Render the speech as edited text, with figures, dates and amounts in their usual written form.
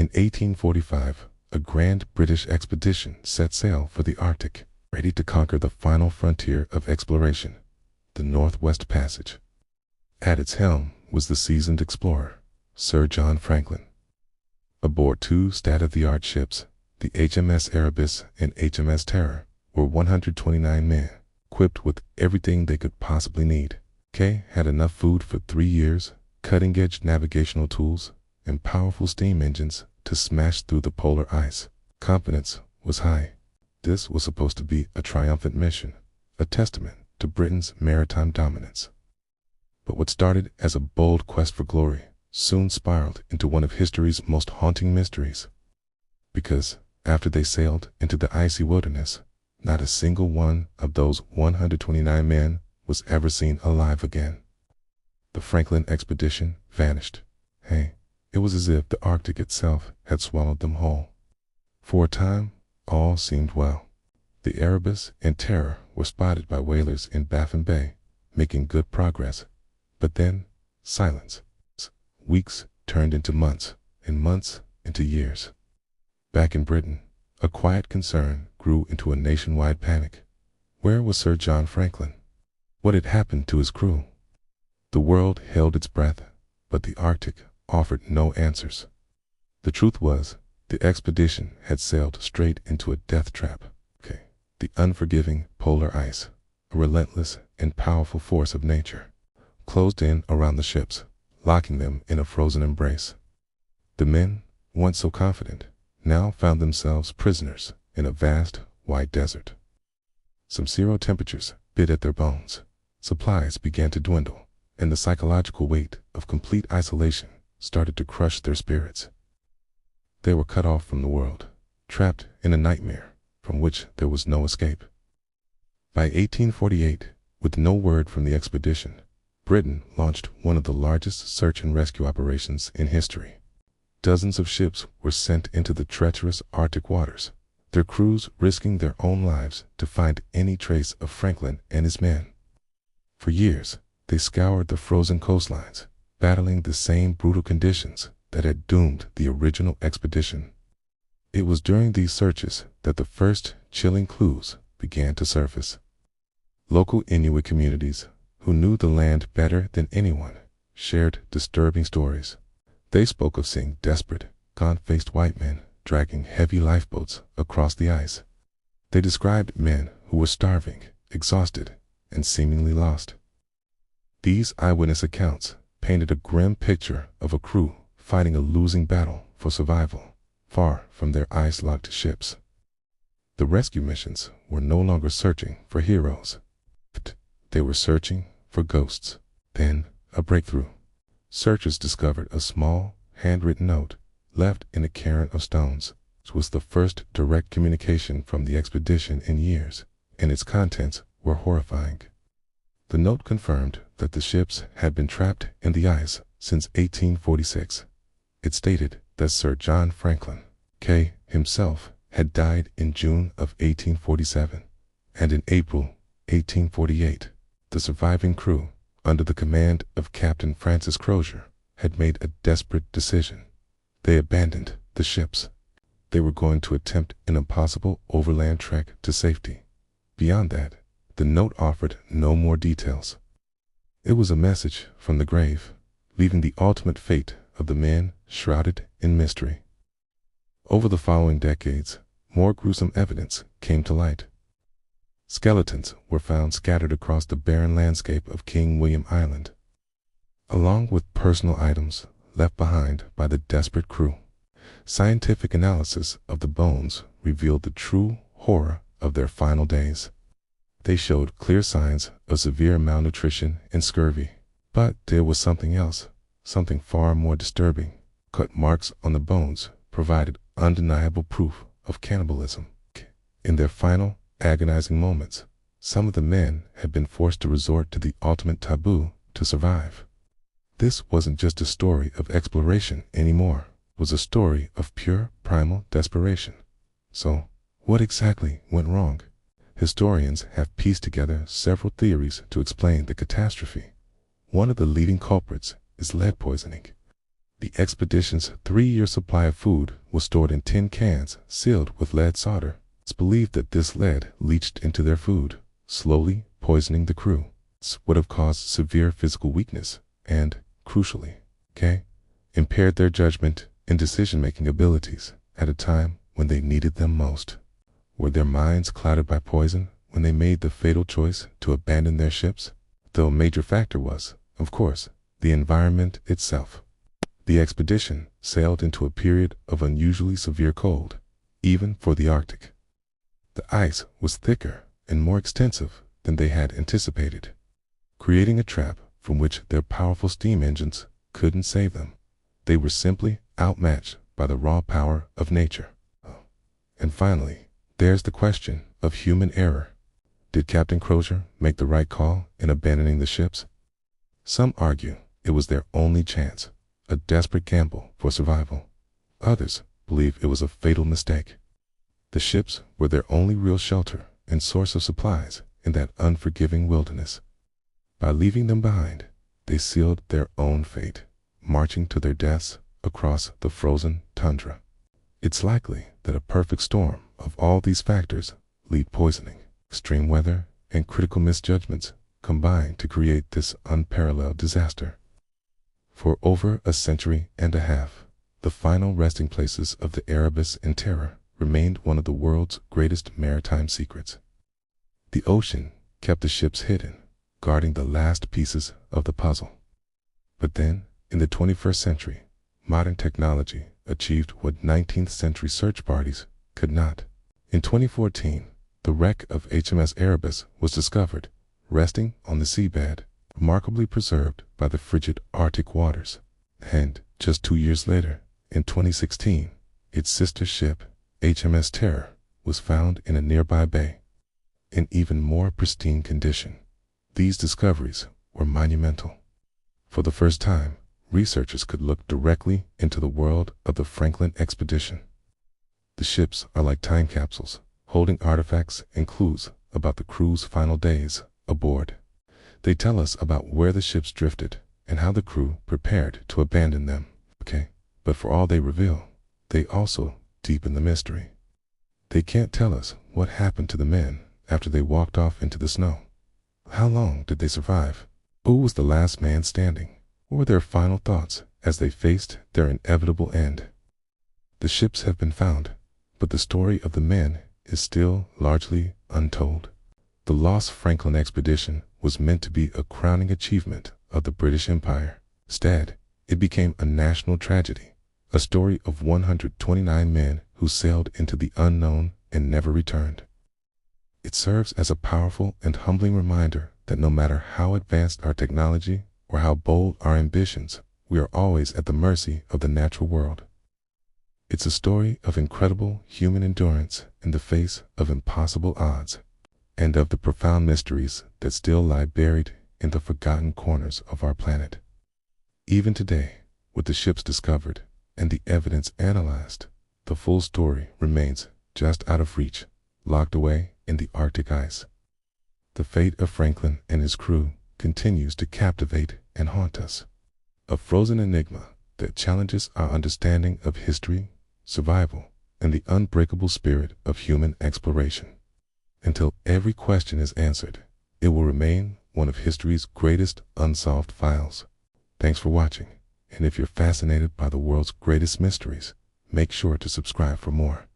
In 1845, a grand British expedition set sail for the Arctic, ready to conquer the final frontier of exploration, the Northwest Passage. At its helm was the seasoned explorer, Sir John Franklin. Aboard two state-of-the-art ships, the HMS Erebus and HMS Terror, were 129 men, equipped with everything they could possibly need. K had enough food for 3 years, cutting-edge navigational tools, and powerful steam engines to smash through the polar ice. Confidence was high. This was supposed to be a triumphant mission, a testament to Britain's maritime dominance. But what started as a bold quest for glory soon spiraled into one of history's most haunting mysteries. Because after they sailed into the icy wilderness, not a single one of those 129 men was ever seen alive again. The Franklin expedition vanished. Hey, it was as if the Arctic itself had swallowed them whole. For a time, all seemed well. The Erebus and Terror were spotted by whalers in Baffin Bay, making good progress. But then, silence. Weeks turned into months, and months into years. Back in Britain, a quiet concern grew into a nationwide panic. Where was Sir John Franklin? What had happened to his crew? The world held its breath, but the Arctic offered no answers. The truth was, the expedition had sailed straight into a death trap. The unforgiving polar ice, a relentless and powerful force of nature, closed in around the ships, locking them in a frozen embrace. The men, once so confident, now found themselves prisoners in a vast, wide desert. Some zero temperatures bit at their bones, supplies began to dwindle, and the psychological weight of complete isolation started to crush their spirits. They were cut off from the world, trapped in a nightmare from which there was no escape. By 1848, with no word from the expedition, Britain launched one of the largest search and rescue operations in history. Dozens of ships were sent into the treacherous Arctic waters, their crews risking their own lives to find any trace of Franklin and his men. For years, they scoured the frozen coastlines, battling the same brutal conditions that had doomed the original expedition. It was during these searches that the first chilling clues began to surface. Local Inuit communities, who knew the land better than anyone, shared disturbing stories. They spoke of seeing desperate, gaunt-faced white men dragging heavy lifeboats across the ice. They described men who were starving, exhausted, and seemingly lost. These eyewitness accounts painted a grim picture of a crew fighting a losing battle for survival, far from their ice-locked ships. The rescue missions were no longer searching for heroes. They were searching for ghosts. Then, a breakthrough. Searchers discovered a small, handwritten note left in a cairn of stones. It was the first direct communication from the expedition in years, and its contents were horrifying. The note confirmed that the ships had been trapped in the ice since 1846. It stated that Sir John Franklin, K. himself, had died in June of 1847, and in April 1848, the surviving crew, under the command of Captain Francis Crozier, had made a desperate decision. They abandoned the ships. They were going to attempt an impossible overland trek to safety. Beyond that, the note offered no more details. It was a message from the grave, leaving the ultimate fate of the men shrouded in mystery. Over the following decades, more gruesome evidence came to light. Skeletons were found scattered across the barren landscape of King William Island, along with personal items left behind by the desperate crew. Scientific analysis of the bones revealed the true horror of their final days. They showed clear signs of severe malnutrition and scurvy. But there was something else, something far more disturbing. Cut marks on the bones provided undeniable proof of cannibalism. In their final, agonizing moments, some of the men had been forced to resort to the ultimate taboo to survive. This wasn't just a story of exploration anymore. It was a story of pure, primal desperation. So, what exactly went wrong? Historians have pieced together several theories to explain the catastrophe. One of the leading culprits is lead poisoning. The expedition's 3-year supply of food was stored in tin cans sealed with lead solder. It's believed that this lead leached into their food, slowly poisoning the crew. This would have caused severe physical weakness and, crucially, impaired their judgment and decision-making abilities at a time when they needed them most. Were their minds clouded by poison when they made the fatal choice to abandon their ships? Though a major factor was, of course, the environment itself. The expedition sailed into a period of unusually severe cold, even for the Arctic. The ice was thicker and more extensive than they had anticipated, creating a trap from which their powerful steam engines couldn't save them. They were simply outmatched by the raw power of nature. And finally, there's the question of human error. Did Captain Crozier make the right call in abandoning the ships? Some argue it was their only chance, a desperate gamble for survival. Others believe it was a fatal mistake. The ships were their only real shelter and source of supplies in that unforgiving wilderness. By leaving them behind, they sealed their own fate, marching to their deaths across the frozen tundra. It's likely that a perfect storm of all these factors, lead poisoning, extreme weather, and critical misjudgments, combined to create this unparalleled disaster. For over a century and a half, the final resting places of the Erebus and Terror remained one of the world's greatest maritime secrets. The ocean kept the ships hidden, guarding the last pieces of the puzzle. But then, in the 21st century, modern technology achieved what 19th century search parties could not. In 2014, the wreck of HMS Erebus was discovered, resting on the seabed, remarkably preserved by the frigid Arctic waters. And, just 2 years later, in 2016, its sister ship, HMS Terror, was found in a nearby bay, in even more pristine condition. These discoveries were monumental. For the first time, researchers could look directly into the world of the Franklin expedition. The ships are like time capsules, holding artifacts and clues about the crew's final days aboard. They tell us about where the ships drifted and how the crew prepared to abandon them. But for all they reveal, they also deepen the mystery. They can't tell us what happened to the men after they walked off into the snow. How long did they survive? Who was the last man standing? What were their final thoughts as they faced their inevitable end? The ships have been found, but the story of the men is still largely untold. The lost Franklin expedition was meant to be a crowning achievement of the British Empire. Instead, it became a national tragedy, a story of 129 men who sailed into the unknown and never returned. It serves as a powerful and humbling reminder that no matter how advanced our technology or how bold our ambitions, we are always at the mercy of the natural world. It's a story of incredible human endurance in the face of impossible odds, and of the profound mysteries that still lie buried in the forgotten corners of our planet. Even today, with the ships discovered and the evidence analyzed, the full story remains just out of reach, locked away in the Arctic ice. The fate of Franklin and his crew continues to captivate and haunt us, a frozen enigma that challenges our understanding of history, survival, and the unbreakable spirit of human exploration. Until every question is answered, it will remain one of history's greatest unsolved files. Thanks for watching, and if you're fascinated by the world's greatest mysteries, make sure to subscribe for more.